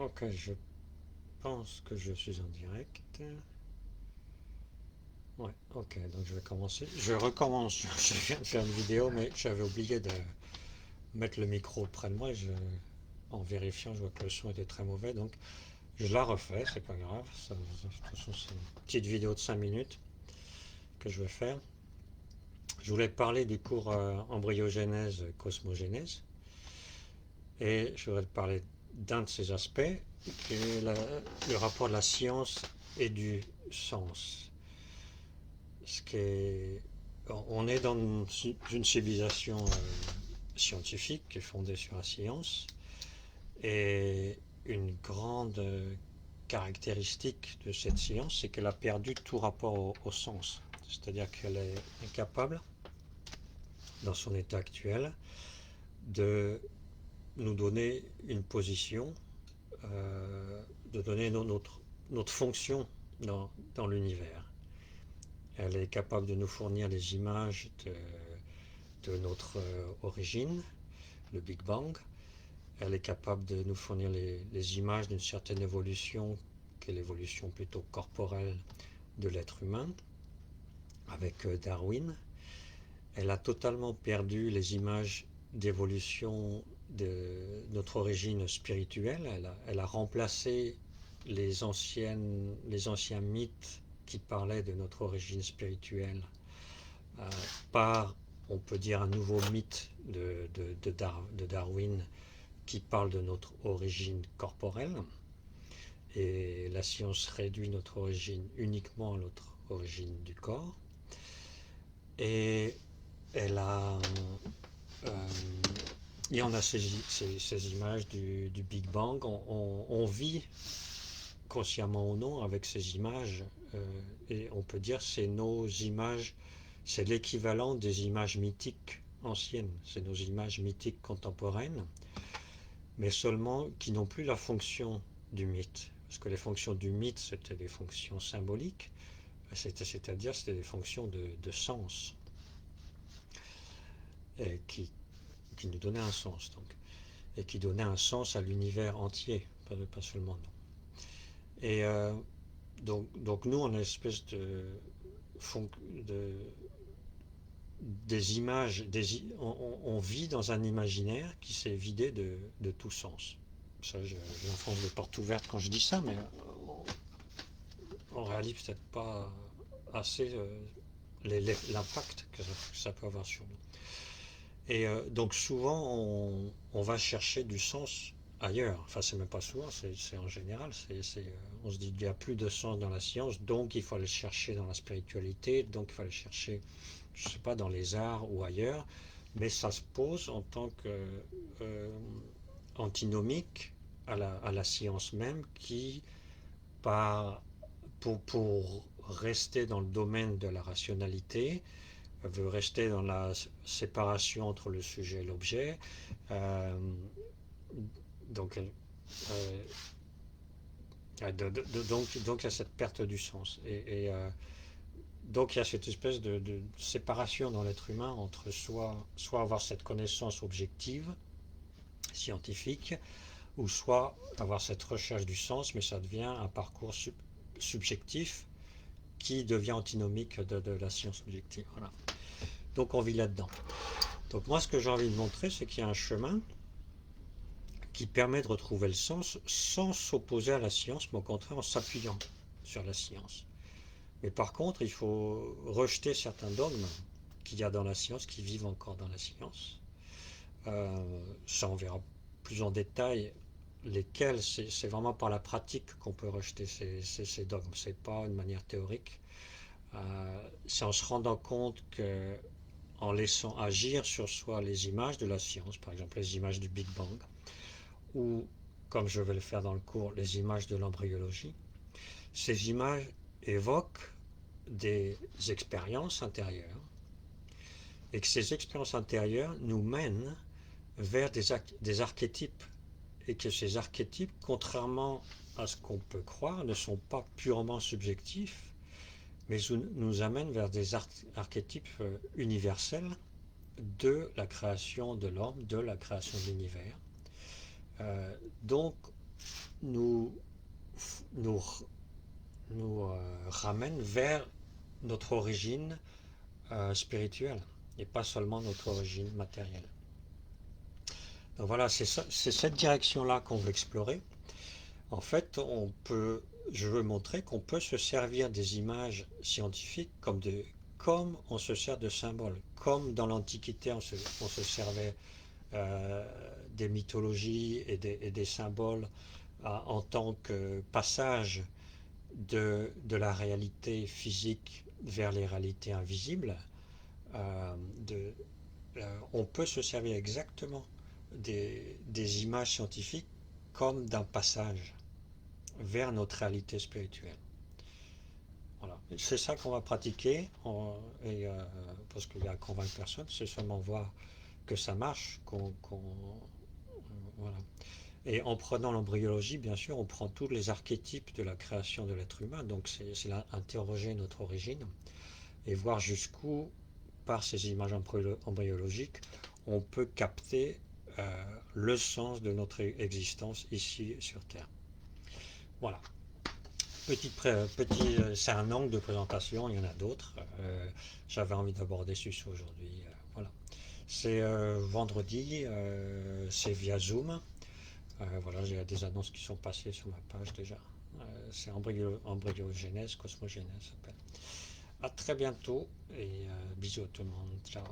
Ok, je pense que je suis en direct. Ouais, ok, donc je vais commencer. Je recommence. Je viens de faire une vidéo, mais j'avais oublié de mettre le micro près de moi. En vérifiant, je vois que le son était très mauvais, donc je la refais, c'est pas grave. De toute façon, c'est une petite vidéo de 5 minutes que je vais faire. Je voulais parler du cours embryogénèse, cosmogénèse, et je voudrais te parler d'un de ces aspects, qui est le rapport de la science et du sens. Ce qui est, on est dans une civilisation scientifique qui est fondée sur la science, et une grande caractéristique de cette science, c'est qu'elle a perdu tout rapport au sens. C'est-à-dire qu'elle est incapable, dans son état actuel, de nous donner une position, de donner notre fonction dans l'univers. Elle est capable de nous fournir des images de notre origine, le Big Bang. Elle est capable de nous fournir les images d'une certaine évolution, qui est l'évolution plutôt corporelle de l'être humain, avec Darwin. Elle a totalement perdu les images d'évolution de notre origine spirituelle. Elle a remplacé les anciens mythes qui parlaient de notre origine spirituelle euh, par, on peut dire, un nouveau mythe de Darwin qui parle de notre origine corporelle. Et la science réduit notre origine uniquement à notre origine du corps. Et elle a et on a ces images du Big Bang. On vit, consciemment ou non, avec ces images. Et on peut dire que c'est nos images, c'est l'équivalent des images mythiques anciennes. C'est nos images mythiques contemporaines, mais seulement qui n'ont plus la fonction du mythe. Parce que les fonctions du mythe, c'était des fonctions symboliques, c'est-à-dire c'était des fonctions de sens, et qui nous donnaient un sens. Donc. Et qui donnaient un sens à l'univers entier, pas seulement nous. Et donc nous, on a une espèce de des images, on vit dans un imaginaire qui s'est vidé de tout sens. Ça, j'enfonce des portes ouvertes quand je dis ça, mais on réalise peut-être pas assez l'impact que ça peut avoir sur nous. Et donc souvent, on va chercher du sens ailleurs. Enfin, c'est même pas souvent, c'est en général. On se dit qu'il n'y a plus de sens dans la science, donc il faut aller chercher dans la spiritualité, donc il faut aller chercher, je sais pas, dans les arts ou ailleurs. Mais ça se pose en tant que antinomique à la science même, qui, par, pour rester dans le domaine de la rationalité, veut rester dans la séparation entre le sujet et l'objet. Euh, donc, donc il y a cette perte du sens. Donc il y a cette espèce de séparation dans l'être humain entre soit avoir cette connaissance objective, scientifique, ou soit avoir cette recherche du sens, mais ça devient un parcours subjectif qui devient antinomique de la science objective. Voilà. Donc on vit là-dedans. Donc moi, ce que j'ai envie de montrer, c'est qu'il y a un chemin qui permet de retrouver le sens sans s'opposer à la science, mais au contraire en s'appuyant sur la science. Mais par contre, il faut rejeter certains dogmes qu'il y a dans la science, qui vivent encore dans la science. Ça, on verra plus en détail lesquels. C'est vraiment par la pratique qu'on peut rejeter ces dogmes. C'est pas une manière théorique. C'est en se rendant compte que, en laissant agir sur soi les images de la science, par exemple les images du Big Bang, ou, comme je vais le faire dans le cours, les images de l'embryologie, ces images évoquent des expériences intérieures, et que ces expériences intérieures nous mènent vers des archétypes, et que ces archétypes, contrairement à ce qu'on peut croire, ne sont pas purement subjectifs, mais nous amènent vers des archétypes universels de la création de l'homme, de la création de l'univers. Donc, nous, nous, nous ramène vers notre origine spirituelle et pas seulement notre origine matérielle. Donc voilà, c'est cette direction-là qu'on veut explorer. En fait, je veux montrer qu'on peut se servir des images scientifiques comme on se sert de symboles, comme dans l'Antiquité on se servait euh, des mythologies et des symboles en tant que passage de la réalité physique vers les réalités invisibles. euh, de, on peut se servir exactement des images scientifiques comme d'un passage vers notre réalité spirituelle. Voilà. C'est ça qu'on va pratiquer, parce qu'il y a à convaincre personne, c'est seulement voir que ça marche, voilà. Et en prenant l'embryologie, bien sûr, on prend tous les archétypes de la création de l'être humain, donc c'est là interroger notre origine et voir jusqu'où, par ces images embryologiques, on peut capter le sens de notre existence ici sur Terre. Voilà. C'est un angle de présentation, il y en a d'autres. J'avais envie d'aborder celui-ci aujourd'hui. Voilà. C'est vendredi, c'est via Zoom. Voilà, j'ai des annonces qui sont passées sur ma page déjà. C'est embryogénèse, cosmogénèse s'appelle. À très bientôt et bisous à tout le monde. Ciao.